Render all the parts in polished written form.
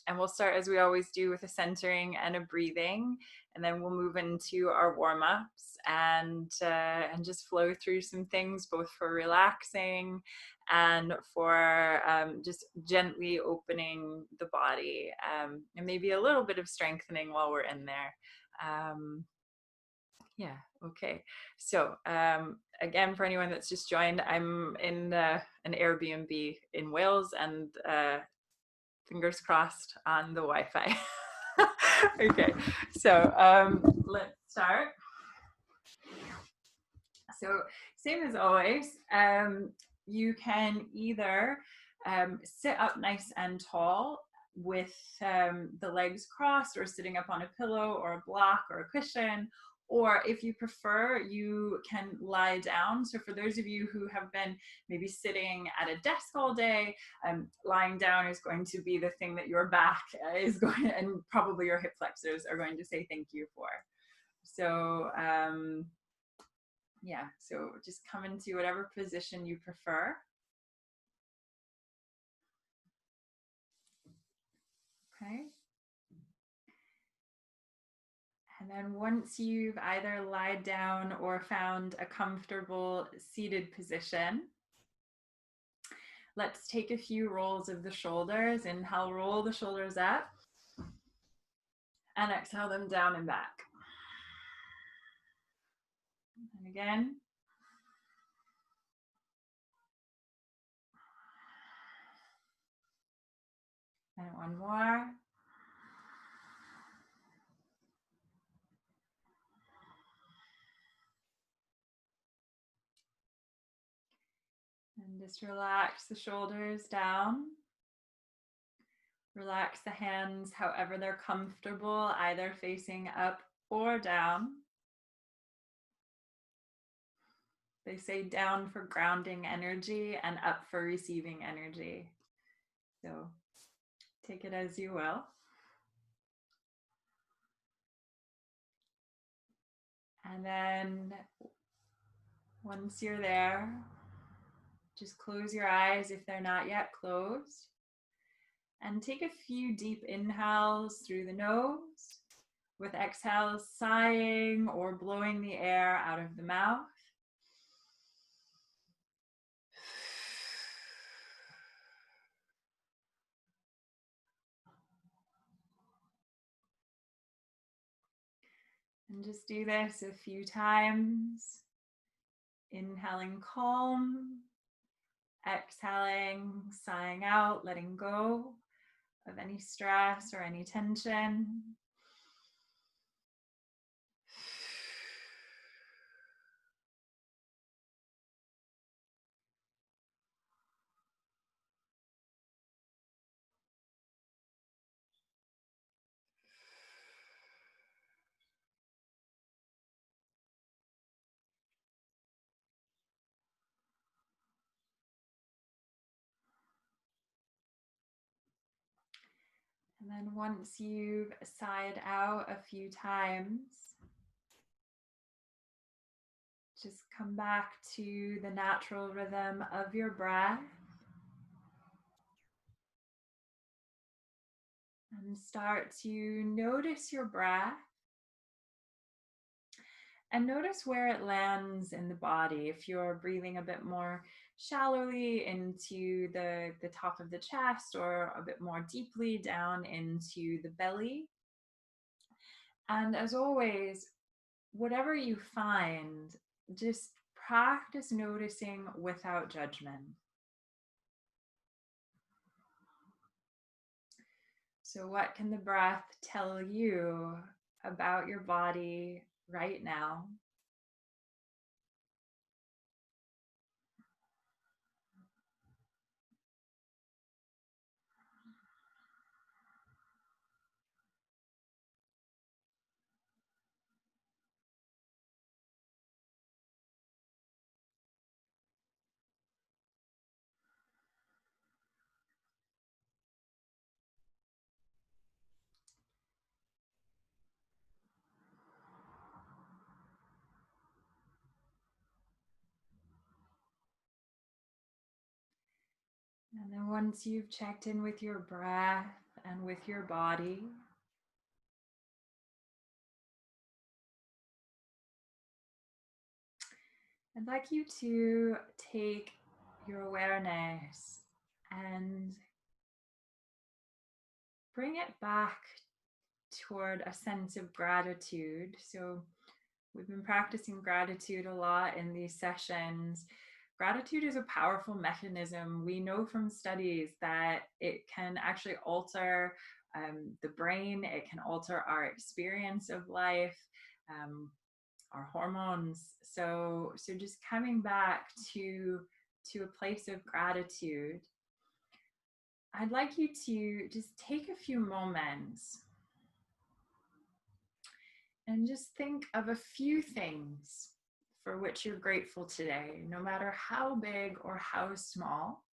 And we'll start, as we always do, with a centering and a breathing, and then we'll move into our warm-ups and just flow through some things, both for relaxing and for just gently opening the body, and maybe a little bit of strengthening while we're in there. Yeah, okay. So again, for anyone that's just joined, I'm in an Airbnb in Wales, and fingers crossed on the Wi-Fi. Okay, so let's start. So same as always, you can either sit up nice and tall with the legs crossed, or sitting up on a pillow or a block or a cushion, or if you prefer, you can lie down. So for those of you who have been maybe sitting at a desk all day, lying down is going to be the thing that your back is going, and probably your hip flexors are going to say thank you for. So yeah, so just come into whatever position you prefer. Okay. And then once you've either lied down or found a comfortable seated position, let's take a few rolls of the shoulders. Inhale, roll the shoulders up, and exhale them down and back. And again. And one more. And just relax the shoulders down. Relax the hands however they're comfortable, either facing up or down. They say down for grounding energy and up for receiving energy. So take it as you will. And then once you're there, just close your eyes if they're not yet closed. And take a few deep inhales through the nose, with exhales sighing or blowing the air out of the mouth. And just do this a few times. Inhaling calm, exhaling, sighing out, letting go of any stress or any tension. And then once you've sighed out a few times, just come back to the natural rhythm of your breath. And start to notice your breath. And notice where it lands in the body. If you're breathing a bit more shallowly into the top of the chest, or a bit more deeply down into the belly. And as always, whatever you find, just practice noticing without judgment. So what can the breath tell you about your body right now? And then once you've checked in with your breath and with your body. I'd like you to take your awareness and bring it back toward a sense of gratitude. So, we've been practicing gratitude a lot in these sessions. Gratitude is a powerful mechanism. We know from studies that it can actually alter the brain, it can alter our experience of life. Our hormones. So just coming back to a place of gratitude, I'd like you to just take a few moments and just think of a few things for which you're grateful today, no matter how big or how small.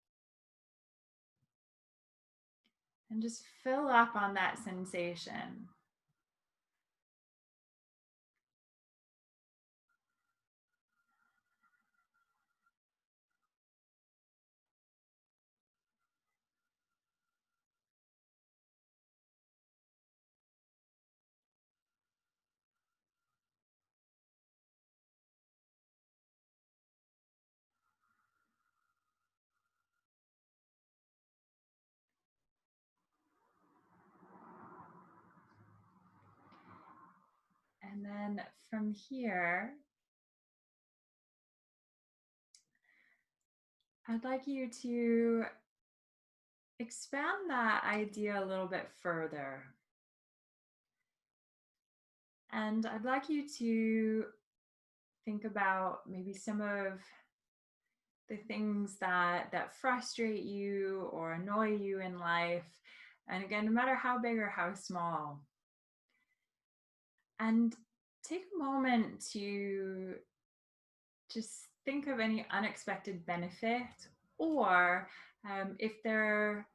And just fill up on that sensation. And then from here, I'd like you to expand that idea a little bit further. And I'd like you to think about maybe some of the things that frustrate you or annoy you in life. And again, no matter how big or how small. And take a moment to just think of any unexpected benefit, or if they're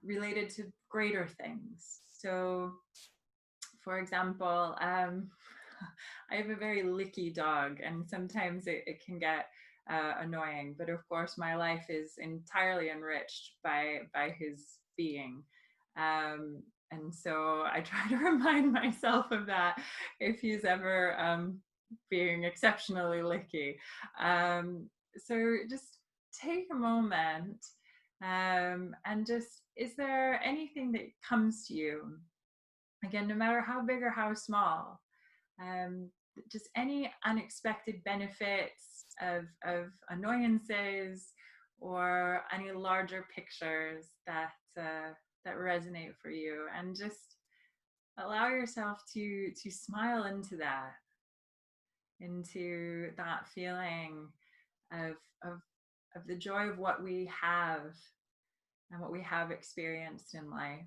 related to greater things. So, for example, I have a very licky dog, and sometimes it can get annoying. But of course, my life is entirely enriched by his being. And so I try to remind myself of that if he's ever being exceptionally licky. So just take a moment and just, is there anything that comes to you? Again, no matter how big or how small, um, just any unexpected benefits of annoyances or any larger pictures that resonate for you, and just allow yourself to smile into that feeling of of of the joy of what we have and what we have experienced in life.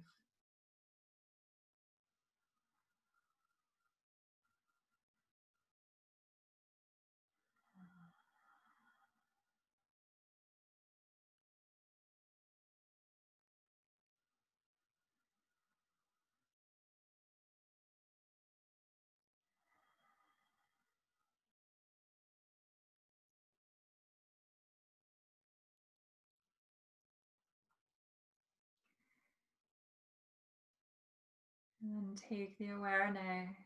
And then take the awareness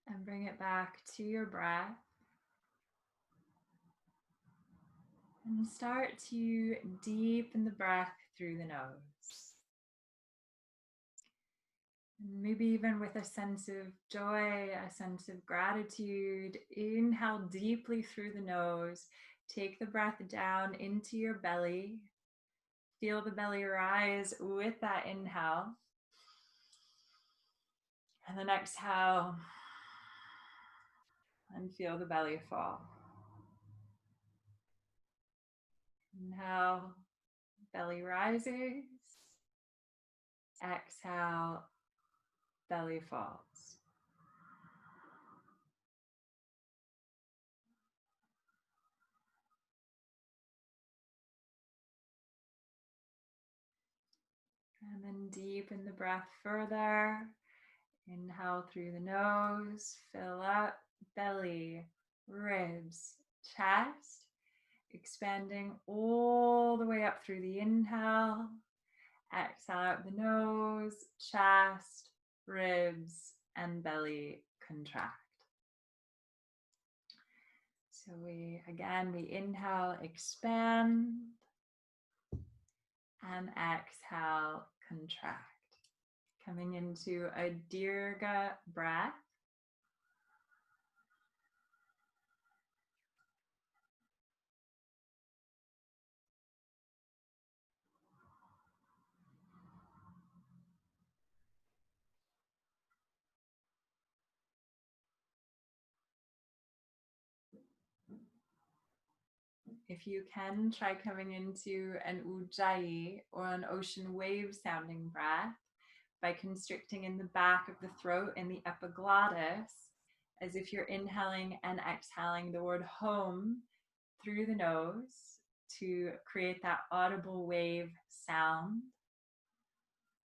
and bring it back to your breath. And start to deepen the breath through the nose. And maybe even with a sense of joy, a sense of gratitude, inhale deeply through the nose. Take the breath down into your belly. Feel the belly rise with that inhale. And then exhale and feel the belly fall. Inhale, belly rises. Exhale, belly falls. And then deepen the breath further. Inhale through the nose, fill up belly, ribs, chest, expanding all the way up through the inhale. Exhale out the nose, chest, ribs, and belly contract. So we inhale, expand, and exhale, contract. Coming into a Dirga breath. If you can, try coming into an ujjayi or an ocean wave sounding breath by constricting in the back of the throat and the epiglottis, as if you're inhaling and exhaling the word home through the nose to create that audible wave sound.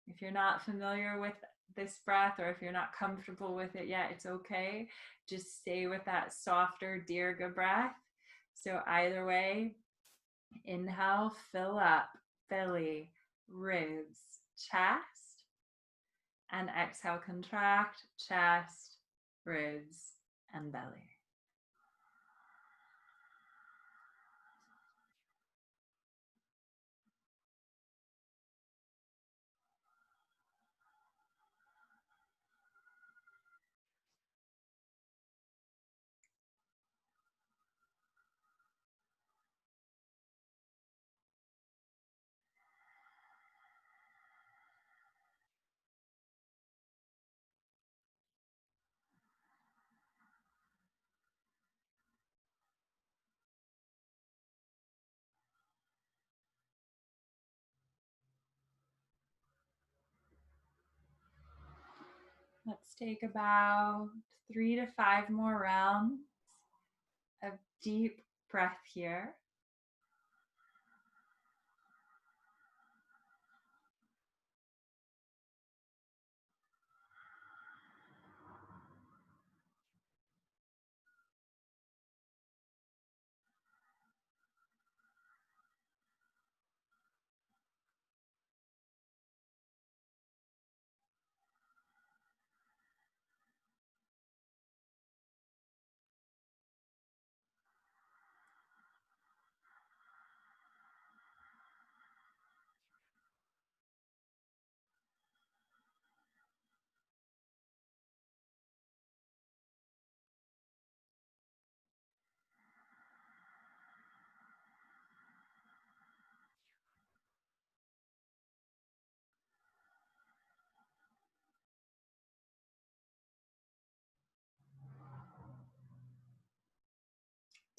If you're not familiar with this breath, or if you're not comfortable with it yet, it's okay. Just stay with that softer Dirga breath. So either way, inhale, fill up belly, ribs, chest, and exhale, contract chest, ribs, and belly. Let's take about 3 to 5 more rounds of deep breath here.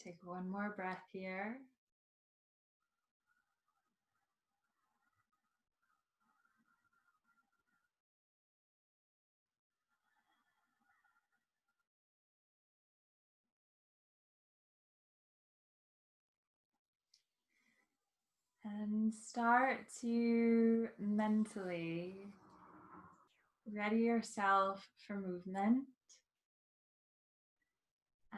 Take one more breath here. And start to mentally ready yourself for movement.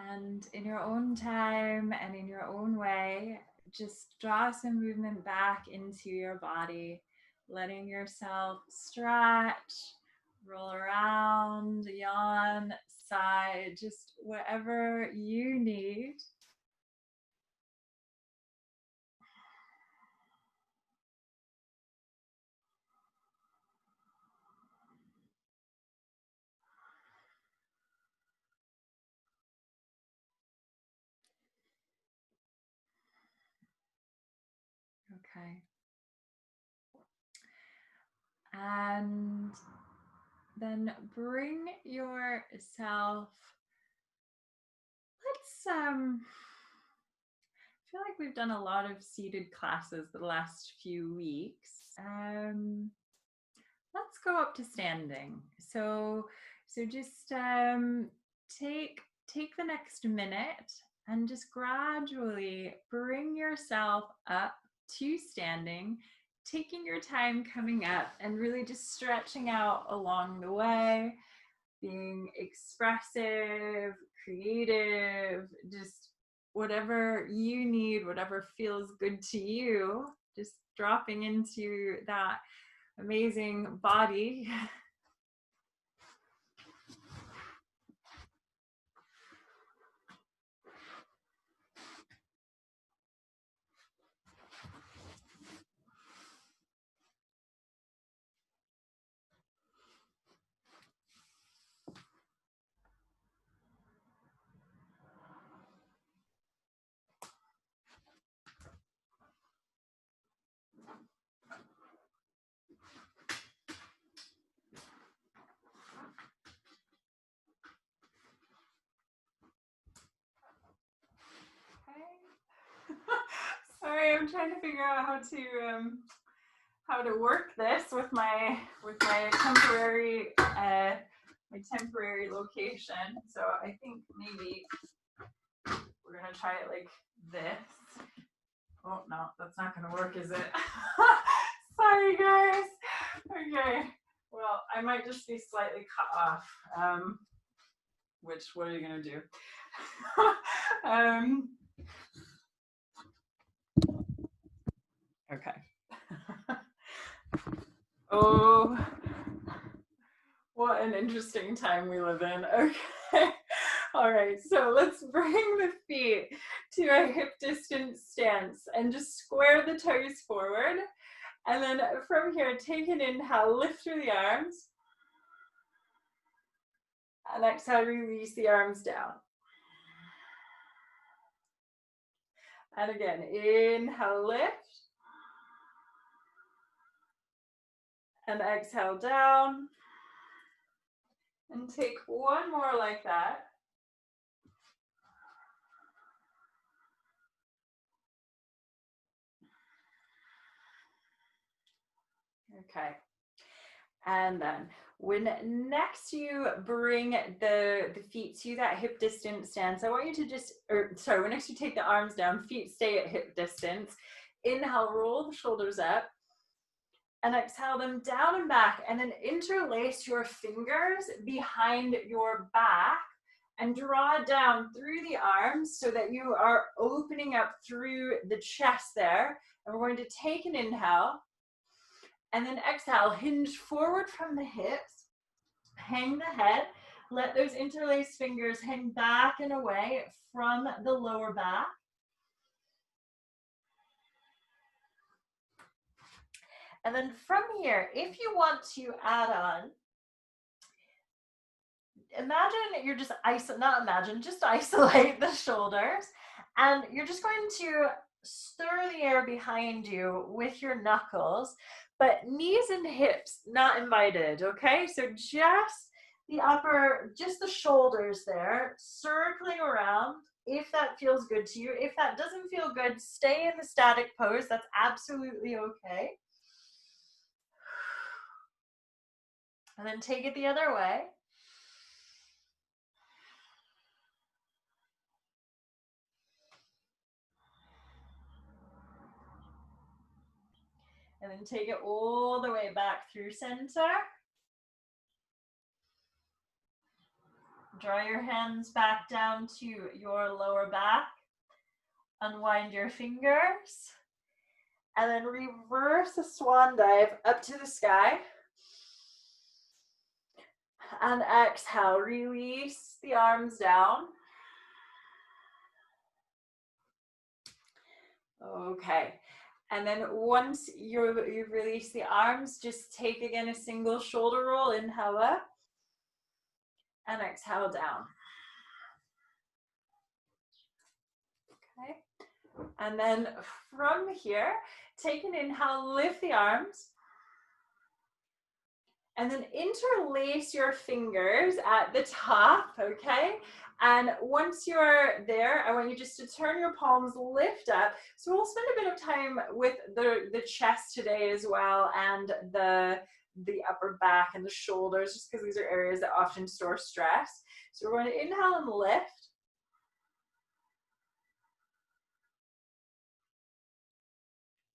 And in your own time and in your own way, just draw some movement back into your body, letting yourself stretch, roll around, yawn, sigh, just whatever you need. Okay. And then bring yourself, I feel like we've done a lot of seated classes the last few weeks. Let's go up to standing. So just take the next minute and just gradually bring yourself up to standing, taking your time coming up and really just stretching out along the way, being expressive, creative, just whatever you need, whatever feels good to you, just dropping into that amazing body. Sorry, I'm trying to figure out how to work this with my temporary location. So I think maybe we're gonna try it like this. Oh no, that's not gonna work, is it? Sorry guys. Okay. Well, I might just be slightly cut off. Which, what are you gonna do? Okay. Oh, what an interesting time we live in. Okay. All right, so let's bring the feet to a hip distance stance and just square the toes forward. And then from here, take an inhale, lift through the arms. And exhale, release the arms down. And again, inhale, lift. And exhale down. And take one more like that. Okay. And then when next you bring the feet to that hip distance stance, I want you to just, when next you take the arms down, feet stay at hip distance. Inhale, roll the shoulders up. And exhale them down and back, and then interlace your fingers behind your back and draw down through the arms so that you are opening up through the chest there. And we're going to take an inhale and then exhale, hinge forward from the hips, hang the head, let those interlaced fingers hang back and away from the lower back. And then from here, if you want to add on, just isolate the shoulders, and you're just going to stir the air behind you with your knuckles, but knees and hips not invited, okay? So just the shoulders there, circling around, if that feels good to you. If that doesn't feel good, stay in the static pose. That's absolutely okay. And then take it the other way. And then take it all the way back through center. Draw your hands back down to your lower back. Unwind your fingers. And then reverse the swan dive up to the sky. And exhale, release the arms down. Okay. And then once you've released the arms, just take again a single shoulder roll, inhale up, and exhale down. Okay. And then from here, take an inhale, lift the arms, and then interlace your fingers at the top, okay? And once you're there, I want you just to turn your palms, lift up. So we'll spend a bit of time with the chest today as well, and the upper back and the shoulders, just because these are areas that often store stress. So we're going to inhale and lift.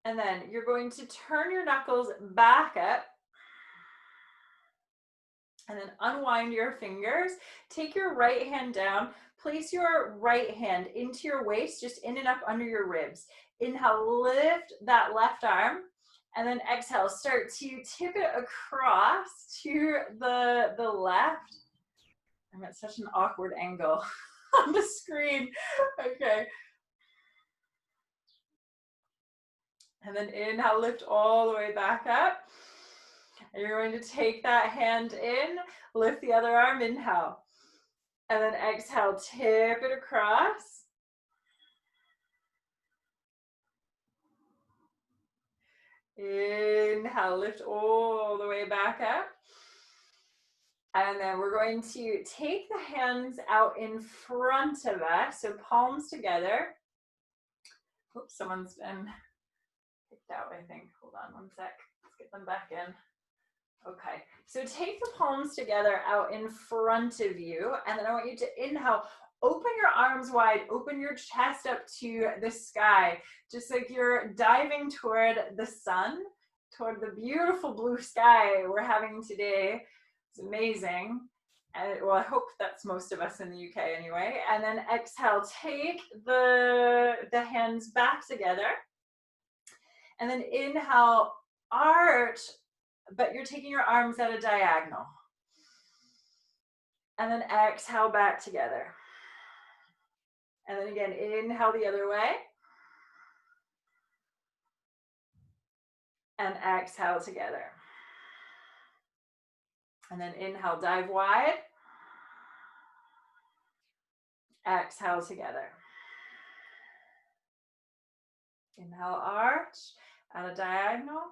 And then you're going to turn your knuckles back up. And then unwind your fingers. Take your right hand down. Place your right hand into your waist, just in and up under your ribs. Inhale, lift that left arm. And then exhale, start to tip it across to the left. I'm at such an awkward angle on the screen. Okay. And then inhale, lift all the way back up. And you're going to take that hand in, lift the other arm, inhale. And then exhale, tip it across. Inhale, lift all the way back up. And then we're going to take the hands out in front of us, so palms together. Oops, someone's been kicked out, I think. Hold on one sec. Let's get them back in. Okay, so take the palms together out in front of you, and then I want you to inhale, open your arms wide, open your chest up to the sky, just like you're diving toward the sun, toward the beautiful blue sky we're having today. It's amazing. Well, I hope that's most of us in the UK anyway. And then exhale, take the hands back together, and then inhale, arch, but you're taking your arms at a diagonal. And then exhale back together. And then again, inhale the other way. And exhale together. And then inhale, dive wide. Exhale together. Inhale, arch at a diagonal.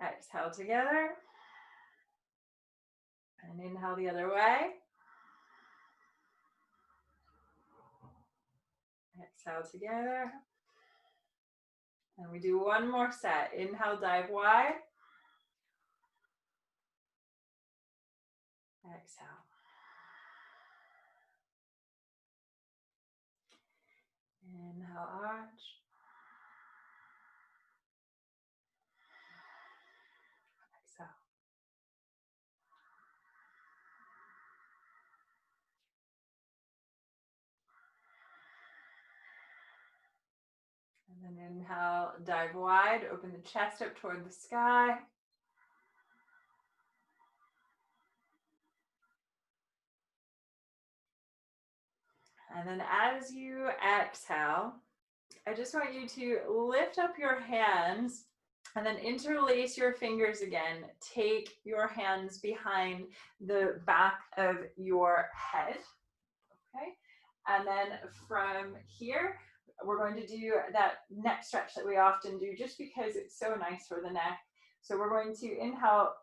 Exhale together. And inhale the other way. Exhale together. And we do one more set. Inhale, dive wide. Exhale. Inhale, arch. Exhale. And then inhale, dive wide, open the chest up toward the sky. And then as you exhale, I just want you to lift up your hands and then interlace your fingers again. Take your hands behind the back of your head, okay? And then from here, we're going to do that neck stretch that we often do just because it's so nice for the neck. So we're going to inhale,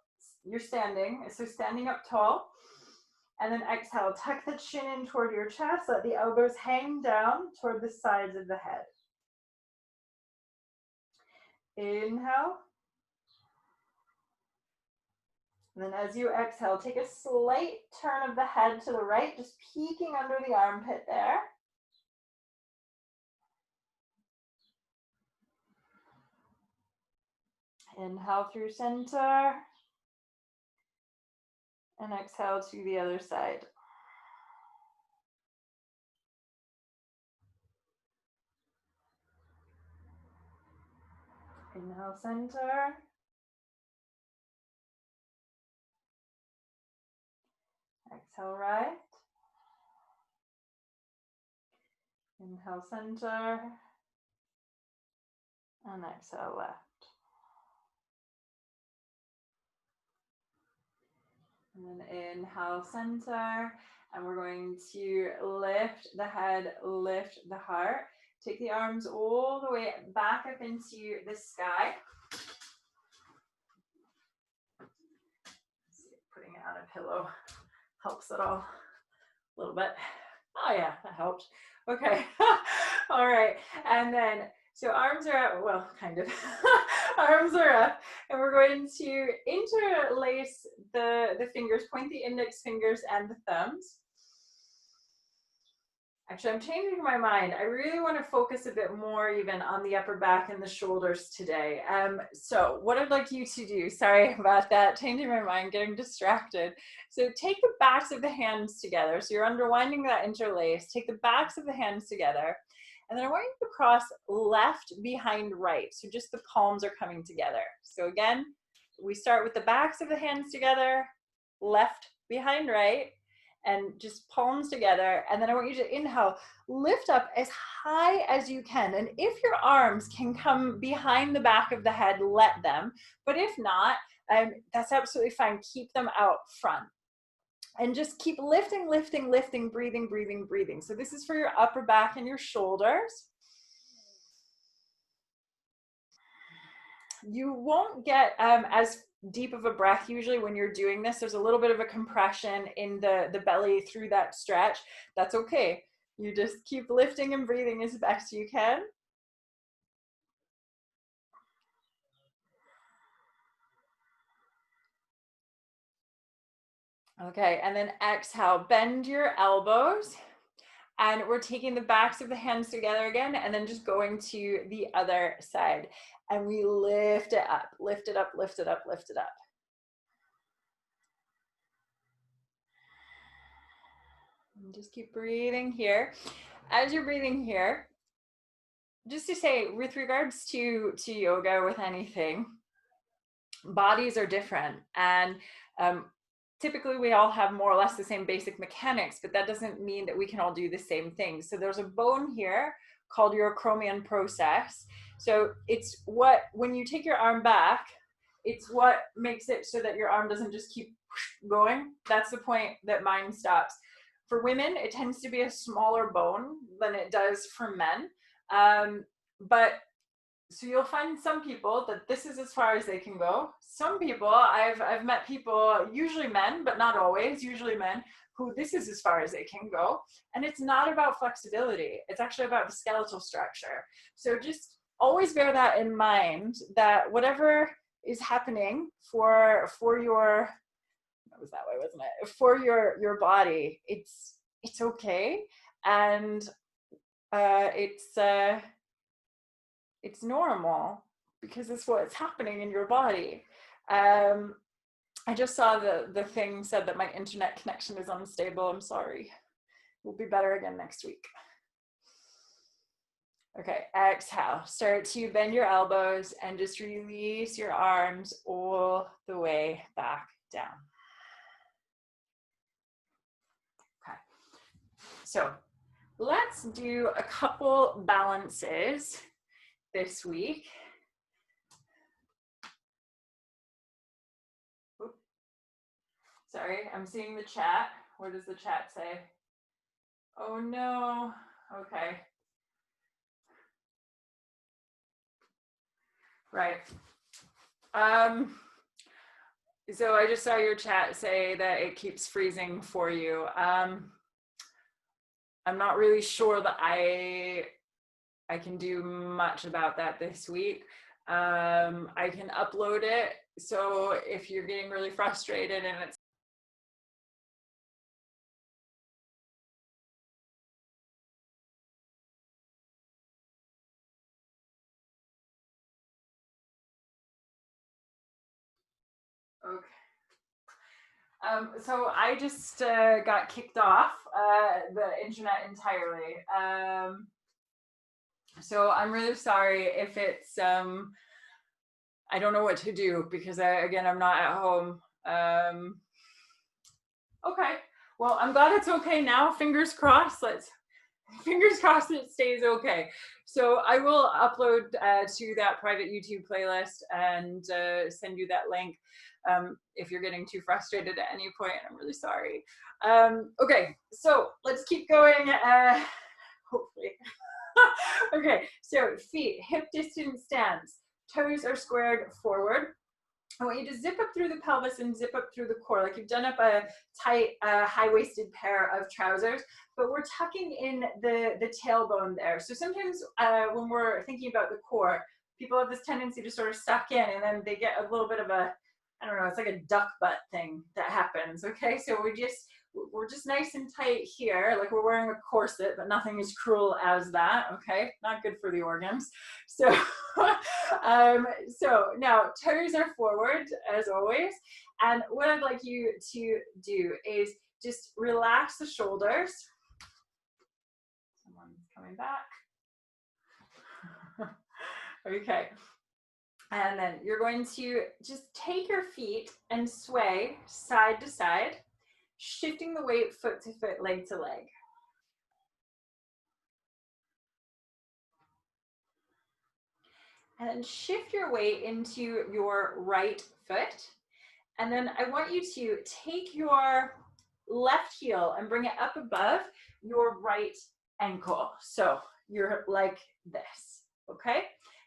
you're standing, so standing up tall. And then exhale, tuck the chin in toward your chest, let the elbows hang down toward the sides of the head. Inhale. And then as you exhale, take a slight turn of the head to the right, just peeking under the armpit there. Inhale through center. And exhale to the other side. Inhale, center. Exhale, right. Inhale, center. And exhale, left. And then inhale, center. And we're going to lift the head, lift the heart. Take the arms all the way back up into the sky. Let's see if putting it on a pillow helps at all. A little bit. Oh yeah, that helped. Okay. All right. And then, so arms are up, well, kind of. Arms are up. And we're going to interlace the fingers, point the index fingers and the thumbs. Actually, I'm changing my mind. I really want to focus a bit more even on the upper back and the shoulders today. So what I'd like you to do, sorry about that, changing my mind, getting distracted. So take the backs of the hands together. So you're unwinding that interlace. Take the backs of the hands together. And then I want you to cross left behind right. So just the palms are coming together. So again, we start with the backs of the hands together, left behind right, and just palms together. And then I want you to inhale, lift up as high as you can. And if your arms can come behind the back of the head, let them. But if not, that's absolutely fine. Keep them out front. And just keep lifting, lifting, lifting, breathing, breathing, breathing. So this is for your upper back and your shoulders. You won't get as deep of a breath usually when you're doing this. There's a little bit of a compression in the belly through that stretch. That's okay. You just keep lifting and breathing as best you can. Okay, and then exhale, bend your elbows. And we're taking the backs of the hands together again, and then just going to the other side. And we lift it up, lift it up, lift it up, lift it up. And just keep breathing here. As you're breathing here, just to say, with regards to yoga, with anything, bodies are different. And typically we all have more or less the same basic mechanics, but that doesn't mean that we can all do the same thing. So there's a bone here called your acromion process. So it's what, when you take your arm back, it's what makes it so that your arm doesn't just keep going. That's the point that mine stops. For women, it tends to be a smaller bone than it does for men. But so you'll find some people that this is as far as they can go. Some people, I've met people, usually men, but not always, usually men, who this is as far as they can go. And it's not about flexibility. It's actually about the skeletal structure. So just always bear that in mind, that whatever is happening for your, that was that way, wasn't it? For your body, it's okay. And it's normal because it's what's happening in your body. I just saw the thing said that my internet connection is unstable. I'm sorry. We'll be better again next week. Okay, exhale. Start to bend your elbows and just release your arms all the way back down. Okay, so let's do a couple balances this week. Oops. Sorry, I'm seeing the chat. What does the chat say? Oh no. Okay. Right. So I just saw your chat say that it keeps freezing for you. I'm not really sure that I can do much about that this week. I can upload it. So if you're getting really frustrated and it's okay. So I just got kicked off the internet entirely. So I'm really sorry if it's I don't know what to do because again I'm not at home. Okay, well I'm glad it's okay now. Fingers crossed. Fingers crossed it stays okay. So I will upload to that private YouTube playlist and send you that link if you're getting too frustrated at any point. I'm really sorry. Okay, so let's keep going. Hopefully. Okay, so feet, hip distance stance. Toes are squared forward. I want you to zip up through the pelvis and zip up through the core, like you've done up a tight, high-waisted pair of trousers, but we're tucking in the tailbone there. So sometimes when we're thinking about the core, people have this tendency to sort of suck in and then they get a little bit of a, I don't know, it's like a duck butt thing that happens, okay? So we're just nice and tight here, like we're wearing a corset, but nothing as cruel as that, okay? Not good for the organs. So, so now toes are forward as always. And what I'd like you to do is just relax the shoulders. Someone's coming back. Okay. And then you're going to just take your feet and sway side to side, shifting the weight foot to foot, leg to leg. And then shift your weight into your right foot. And then I want you to take your left heel and bring it up above your right ankle. So you're like this, okay?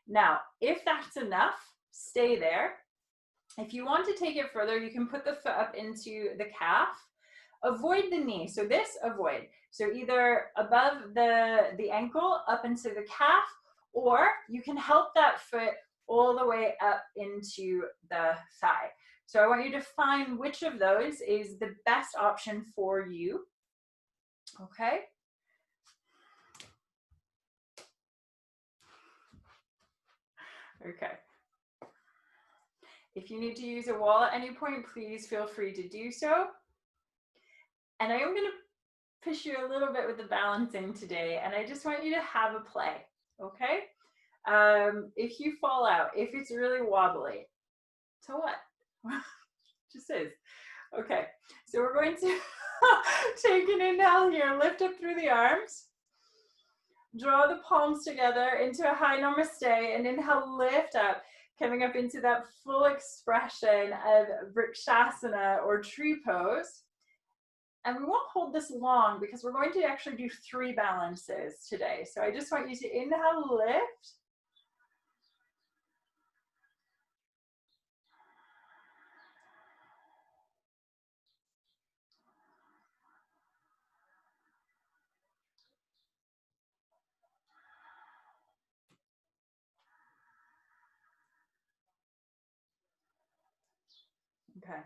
Now, if that's enough, stay there. If you want to take it further, you can put the foot up into the calf. Avoid the knee, so this, avoid. So either above the ankle, up into the calf, or you can help that foot all the way up into the thigh. So I want you to find which of those is the best option for you, okay? Okay. If you need to use a wall at any point, please feel free to do so. And I am going to push you a little bit with the balancing today, and I just want you to have a play, okay? If you fall out, if it's really wobbly, so what? Just is. Okay, so we're going to take an inhale here, lift up through the arms, draw the palms together into a high namaste, and inhale, lift up, coming up into that full expression of vrikshasana or tree pose. And we won't hold this long because we're going to actually do 3 balances today. So I just want you to inhale, lift. Okay.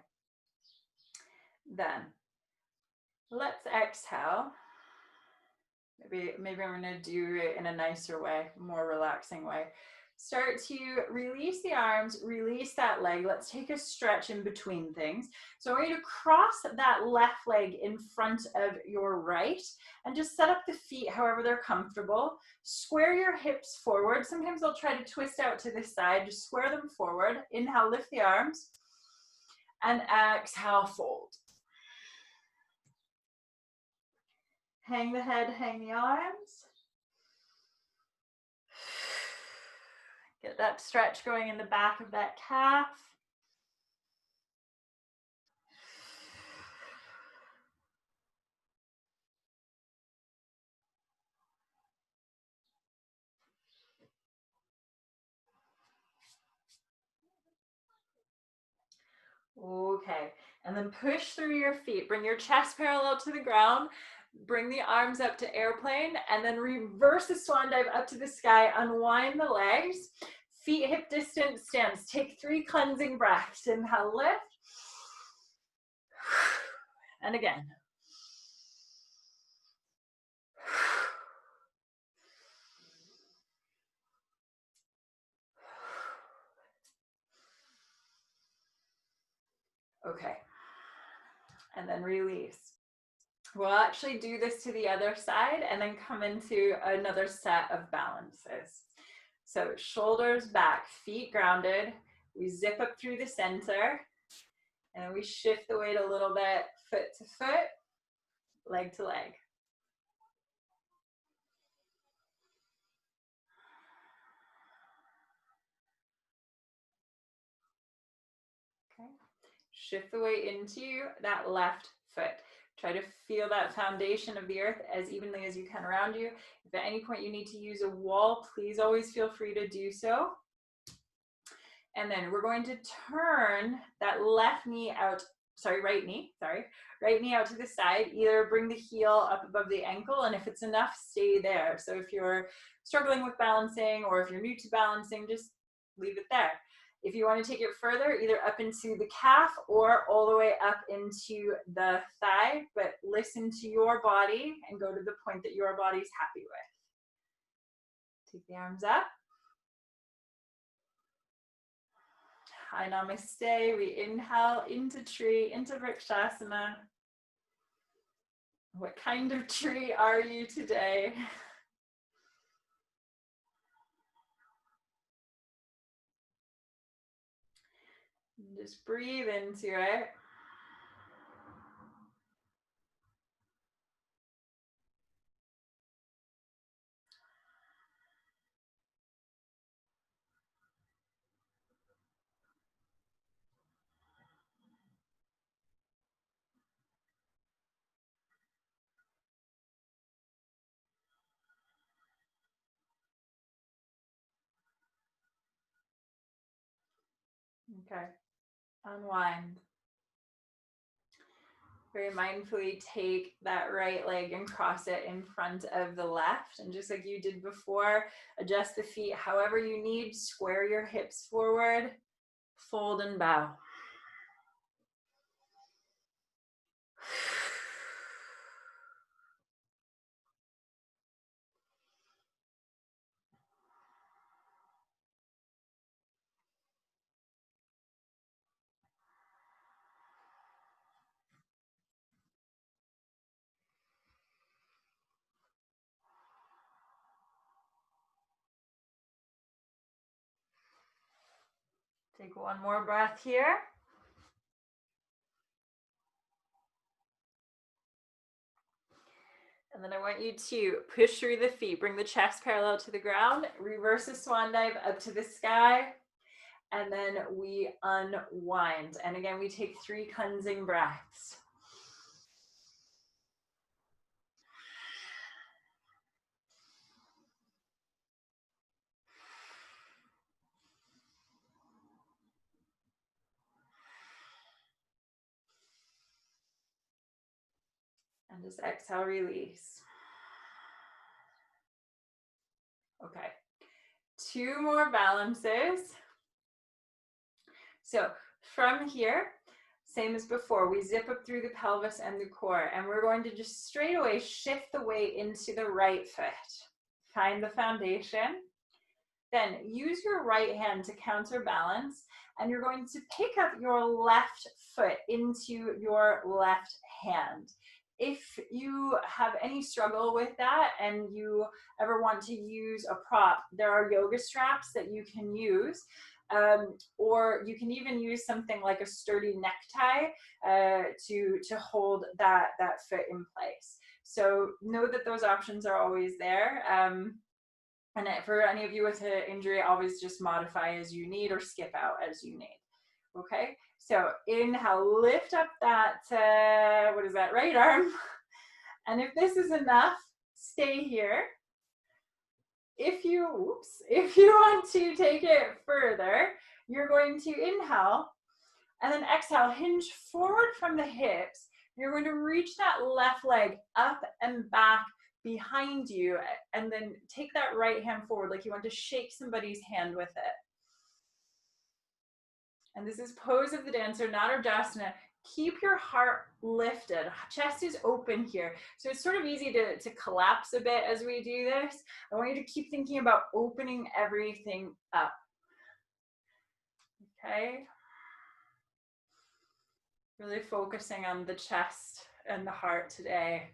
Then let's exhale. Maybe I'm going to do it in a nicer way, more relaxing way. Start to release the arms, release that leg. Let's take a stretch in between things. So I want you to cross that left leg in front of your right and just set up the feet however they're comfortable. Square your hips forward. Sometimes I'll try to twist out to this side. Just square them forward. Inhale, lift the arms. And exhale, fold. Hang the head, hang the arms. Get that stretch going in the back of that calf. Okay, and then push through your feet. Bring your chest parallel to the ground. Bring the arms up to airplane, and then reverse the swan dive up to the sky. Unwind the legs. Feet hip distance stance. Take 3 cleansing breaths. Inhale, lift. And again. Okay, and then release. We'll actually do this to the other side and then come into another set of balances. So shoulders back, feet grounded. We zip up through the center and then we shift the weight a little bit, foot to foot, leg to leg. Okay. Shift the weight into that left foot. Try to feel that foundation of the earth as evenly as you can around you. If at any point you need to use a wall, please always feel free to do so. And then we're going to turn that right knee out to the side. Either bring the heel up above the ankle, and if it's enough, stay there. So if you're struggling with balancing or if you're new to balancing, just leave it there. If you want to take it further, either up into the calf or all the way up into the thigh, but listen to your body and go to the point that your body's happy with. Take the arms up. Hi, namaste. We inhale into tree, into vrikshasana. What kind of tree are you today? Just breathe into it. Okay, unwind. Very mindfully take that right leg and cross it in front of the left. And just like you did before, adjust the feet however you need. Square your hips forward, fold and bow. Take one more breath here. And then I want you to push through the feet, bring the chest parallel to the ground, reverse a swan dive up to the sky, and then we unwind. And again, we take 3 cleansing breaths. And just exhale, release. Okay, 2 more balances. So from here, same as before, we zip up through the pelvis and the core, and we're going to just straight away shift the weight into the right foot. Find the foundation. Then use your right hand to counterbalance, and you're going to pick up your left foot into your left hand. If you have any struggle with that and you ever want to use a prop, there are yoga straps that you can use. Or you can even use something like a sturdy necktie to hold that foot in place. So know that those options are always there. And for any of you with an injury, always just modify as you need or skip out as you need. Okay, so inhale, lift up that, right arm. And if this is enough, stay here. If you want to take it further, you're going to inhale and then exhale, hinge forward from the hips. You're going to reach that left leg up and back behind you, and then take that right hand forward like you want to shake somebody's hand with it. And this is pose of the dancer, not Urdhvasana. Keep your heart lifted. Chest is open here. So it's sort of easy to collapse a bit as we do this. I want you to keep thinking about opening everything up. Okay? Really focusing on the chest and the heart today.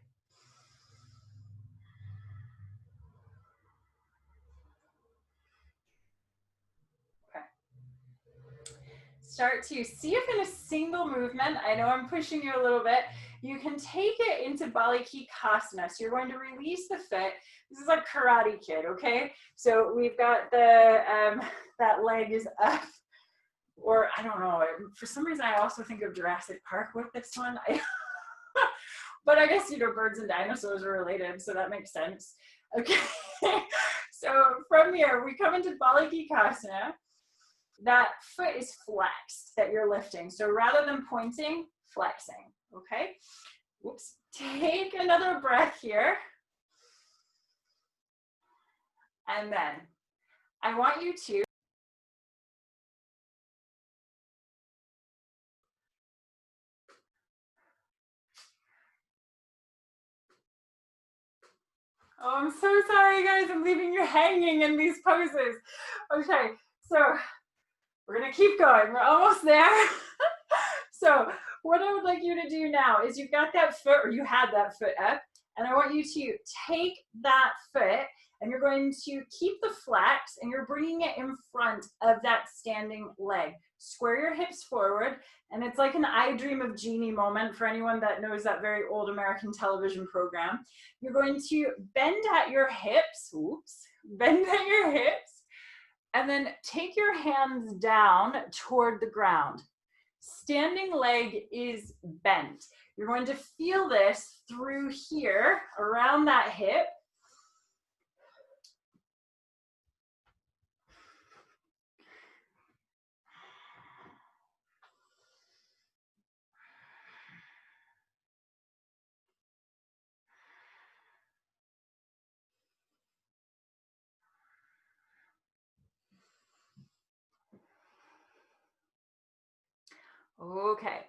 Start to see if in a single movement, I know I'm pushing you a little bit, you can take it into Balikikasana. So you're going to release the foot. This is like Karate Kid, okay? So we've got the, that leg is up, or I don't know, for some reason I also think of Jurassic Park with this one. But I guess, birds and dinosaurs are related, so that makes sense. Okay, so from here, we come into Balikikasana. That foot is flexed that you're lifting. So rather than pointing, flexing, okay? Whoops. Take another breath here. And then I want you to oh, I'm so sorry, guys. I'm leaving you hanging in these poses. Okay, so we're going to keep going. We're almost there. So what I would like you to do now is you've got that foot, or you had that foot up, And I want you to take that foot and you're going to keep the flex and you're bringing it in front of that standing leg. Square your hips forward, and it's like an I Dream of Jeannie moment for anyone that knows that very old American television program. You're going to bend at your hips, bend at your hips, and then take your hands down toward the ground. Standing leg is bent. You're going to feel this through here, around that hip. Okay,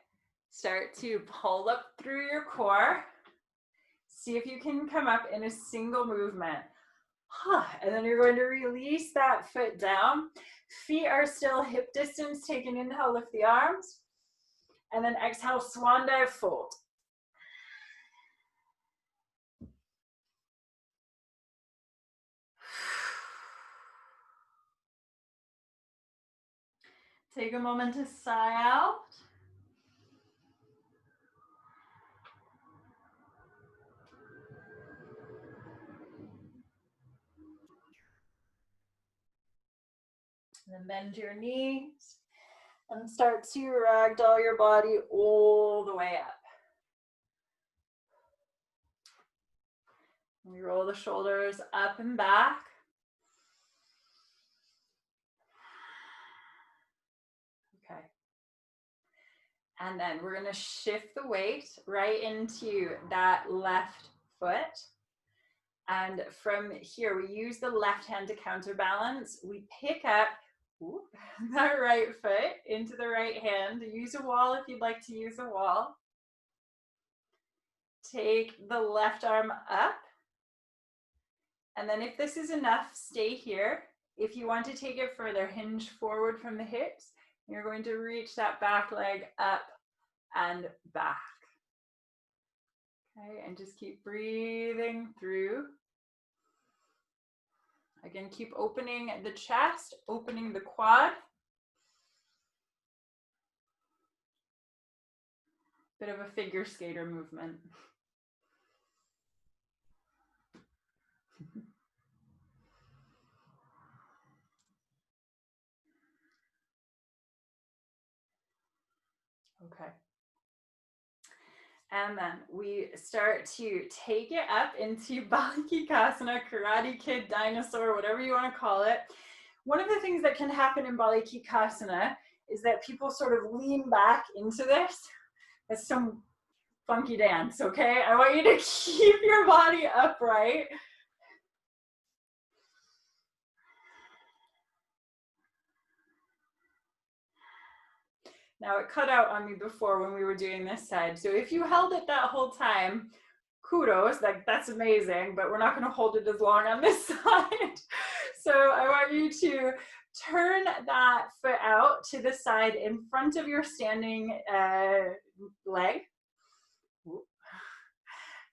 start to pull up through your core. See if you can come up in a single movement. And then you're going to release that foot down. Feet are still hip distance. Take an inhale, lift the arms. And then exhale, swan dive, fold. Take a moment to sigh out. And then bend your knees and start to ragdoll your body all the way up. We roll the shoulders up and back. Okay. And then we're going to shift the weight right into that left foot. And from here, we use the left hand to counterbalance. We pick up that right foot into the right hand. Use a wall if you'd like to use a wall. Take the left arm up. And then if this is enough, stay here. If you want to take it further, hinge forward from the hips. You're going to reach that back leg up and back. Okay, and just keep breathing through. Again, keep opening the chest, opening the quad. Bit of a figure skater movement. Okay. And then we start to take it up into Balikikasana, Karate Kid, Dinosaur, whatever you want to call it. One of the things that can happen in Balikikasana is that people sort of lean back into this. That's some funky dance, okay? I want you to keep your body upright. Now it cut out on me before when we were doing this side. So if you held it that whole time, kudos, like that's amazing, but we're not going to hold it as long on this side. So I want you to turn that foot out to the side in front of your standing leg.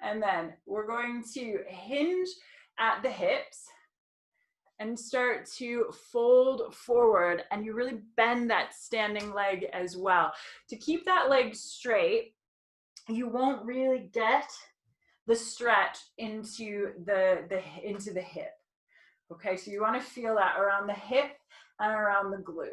And then we're going to hinge at the hips and start to fold forward, and you really bend that standing leg as well. To keep that leg straight, you won't really get the stretch into the hip. Okay, so you want to feel that around the hip and around the glute.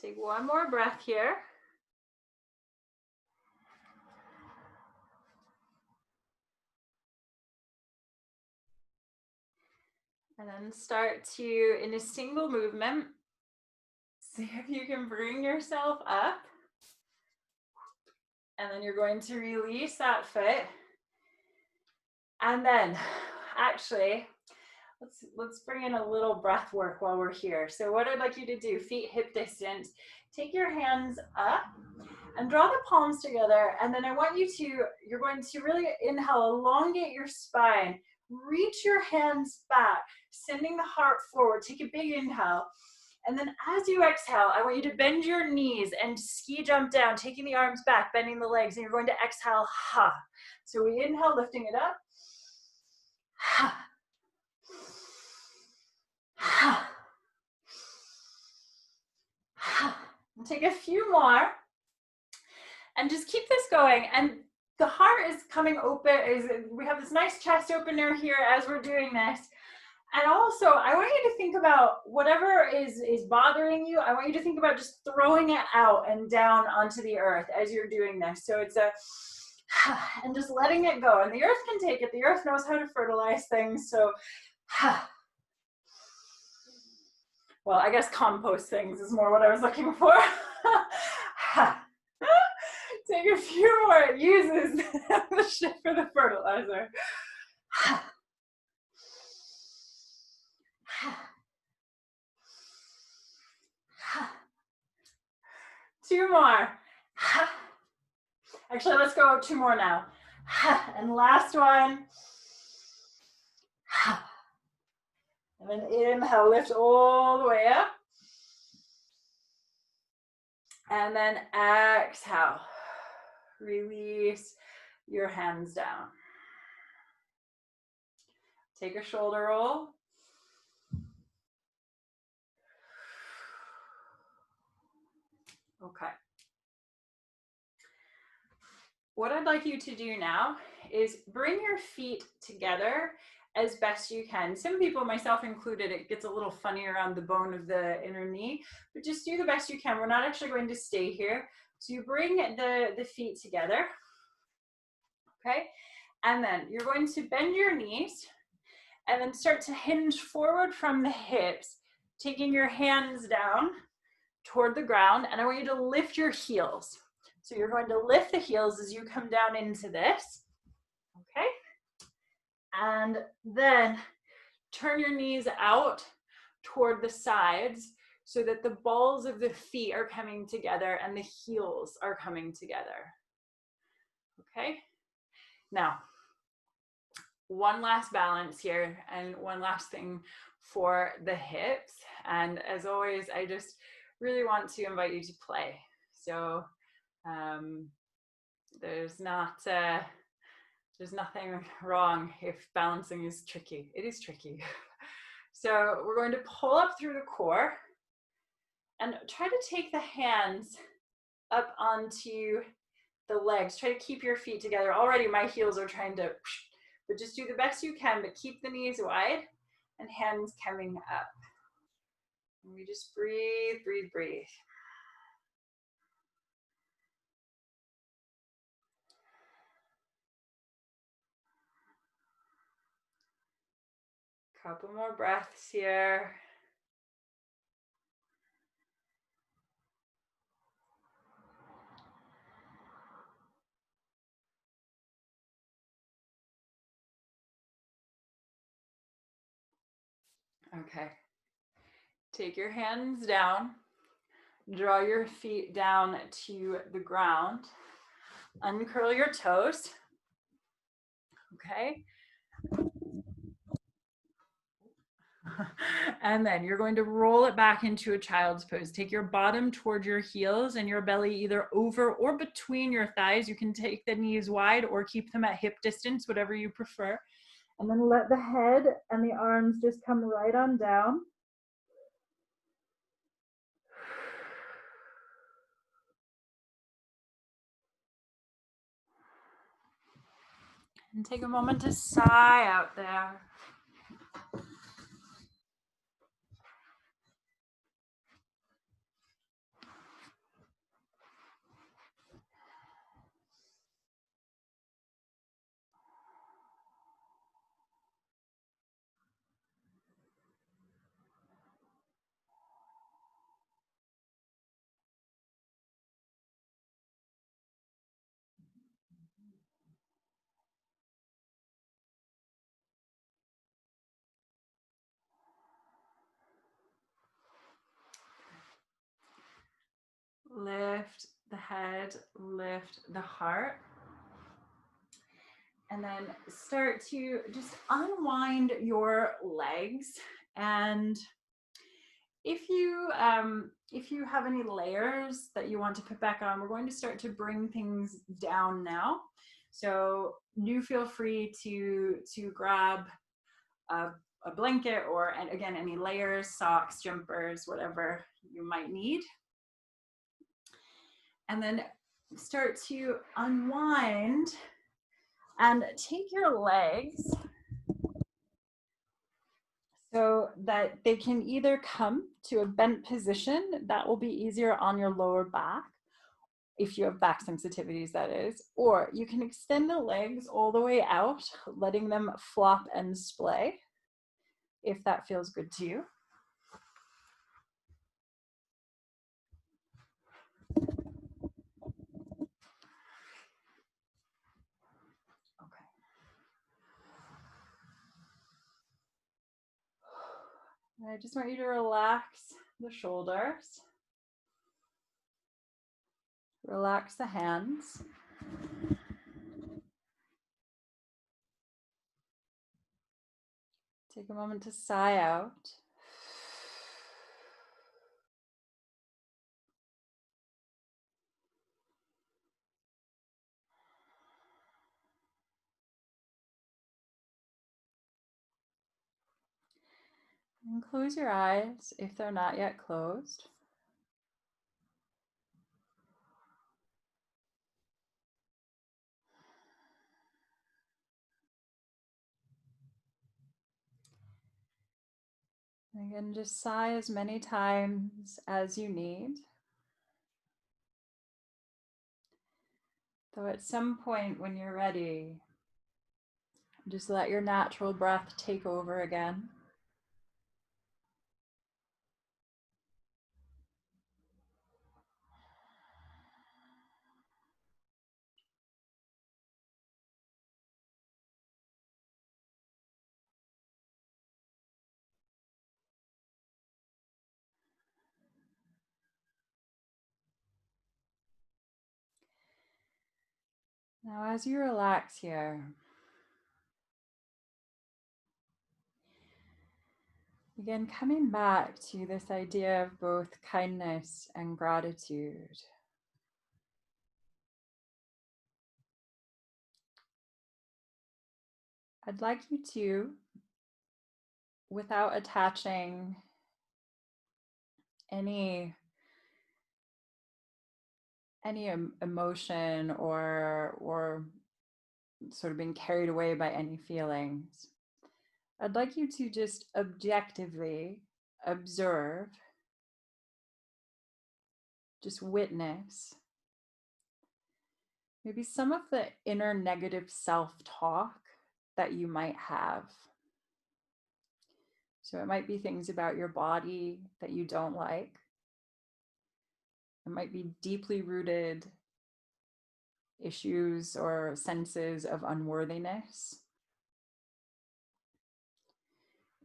Take one more breath here. And then start to, in a single movement, see if you can bring yourself up. And then you're going to release that foot. And then, actually, Let's bring in a little breath work while we're here. So what I'd like you to do, feet hip distance, take your hands up and draw the palms together. And then I want you to, you're going to really inhale, elongate your spine, reach your hands back, sending the heart forward. Take a big inhale. And then as you exhale, I want you to bend your knees and ski jump down, taking the arms back, bending the legs, and you're going to exhale, ha. So we inhale, lifting it up, ha. Ha. Ha. And take a few more. And just keep this going. And the heart is coming open. We have this nice chest opener here as we're doing this. And also, I want you to think about whatever is bothering you. I want you to think about just throwing it out and down onto the earth as you're doing this. So it's a, and just letting it go. And the earth can take it. The earth knows how to fertilize things. So, well, I guess compost things is more what I was looking for. Take a few more. It uses the shit for the fertilizer. Two more. Actually, let's go two more now. And last one. And then inhale, lift all the way up. And then exhale. Release your hands down. Take a shoulder roll. Okay. What I'd like you to do now is bring your feet together as best you can. Some people, myself included, it gets a little funny around the bone of the inner knee, but just do the best you can. We're not actually going to stay here. So you bring the feet together, okay? And then you're going to bend your knees and then start to hinge forward from the hips, taking your hands down toward the ground. And I want you to lift your heels. So you're going to lift the heels as you come down into this, okay? And then turn your knees out toward the sides so that the balls of the feet are coming together and the heels are coming together, okay? Now, one last balance here and one last thing for the hips. And as always, I just really want to invite you to play. So there's nothing wrong if balancing is tricky. It is tricky. So we're going to pull up through the core and try to take the hands up onto the legs. Try to keep your feet together. Already my heels are trying to, but just do the best you can, but keep the knees wide and hands coming up. And we just breathe, breathe, breathe. Couple more breaths here. Okay. Take your hands down. Draw your feet down to the ground. Uncurl your toes. Okay. And then you're going to roll it back into a child's pose. Take your bottom toward your heels and your belly either over or between your thighs. You can take the knees wide or keep them at hip distance, whatever you prefer. And then let the head and the arms just come right on down. And take a moment to sigh out there. lift the head, lift the heart. And then start to just unwind your legs. And if you have any layers that you want to put back on, we're going to start to bring things down now. So do feel free to grab a blanket, or, and again, any layers, socks, jumpers, whatever you might need. And then start to unwind and take your legs so that they can either come to a bent position. That will be easier on your lower back, if you have back sensitivities, that is, or you can extend the legs all the way out, letting them flop and splay, if that feels good to you. Okay. I just want you to relax the shoulders. Relax the hands. Take a moment to sigh out. And close your eyes if they're not yet closed. And again, just sigh as many times as you need. Though at some point when you're ready, just let your natural breath take over again. Now, as you relax here, again, coming back to this idea of both kindness and gratitude. I'd like you to, without attaching any emotion or sort of being carried away by any feelings, I'd like you to just objectively observe, just witness maybe some of the inner negative self-talk that you might have. So it might be things about your body that you don't like. It might be deeply rooted issues or senses of unworthiness.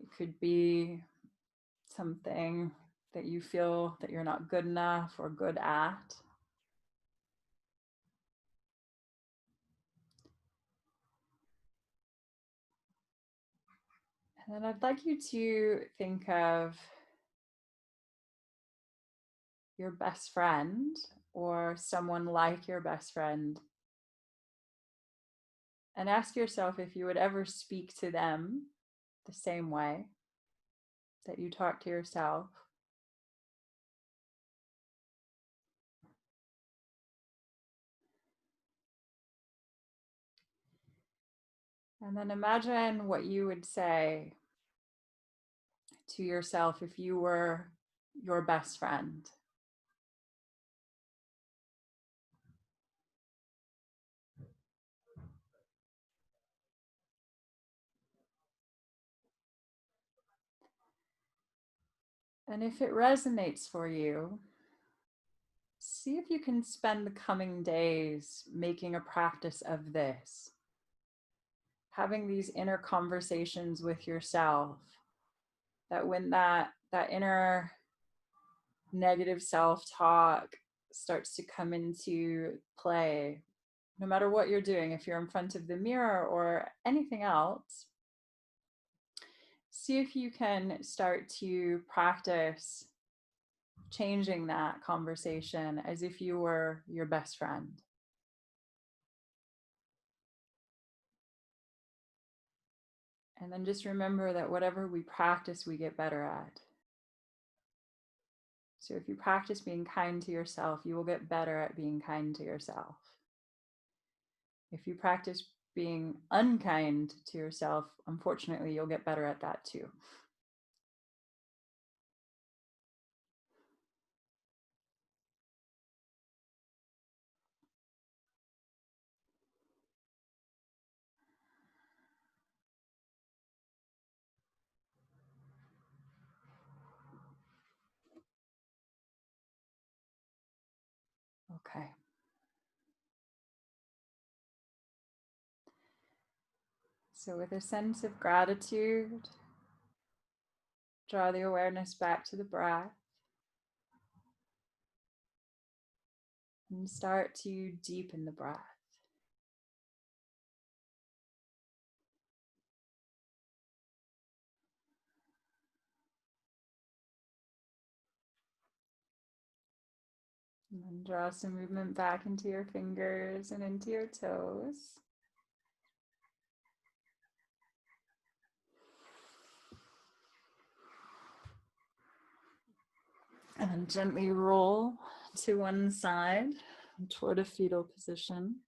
It could be something that you feel that you're not good enough or good at. And then I'd like you to think of your best friend or someone like your best friend, and ask yourself if you would ever speak to them the same way that you talk to yourself. And then imagine what you would say to yourself if you were your best friend. And if it resonates for you, see if you can spend the coming days making a practice of this, having these inner conversations with yourself, that when that inner negative self-talk starts to come into play. No matter what you're doing, if you're in front of the mirror or anything else, see if you can start to practice changing that conversation as if you were your best friend. And then just remember that whatever we practice, we get better at. So if you practice being kind to yourself, you will get better at being kind to yourself. If you practice being unkind to yourself, unfortunately, you'll get better at that too. Okay. So with a sense of gratitude, draw the awareness back to the breath and start to deepen the breath. And then draw some movement back into your fingers and into your toes. And then gently roll to one side toward a fetal position.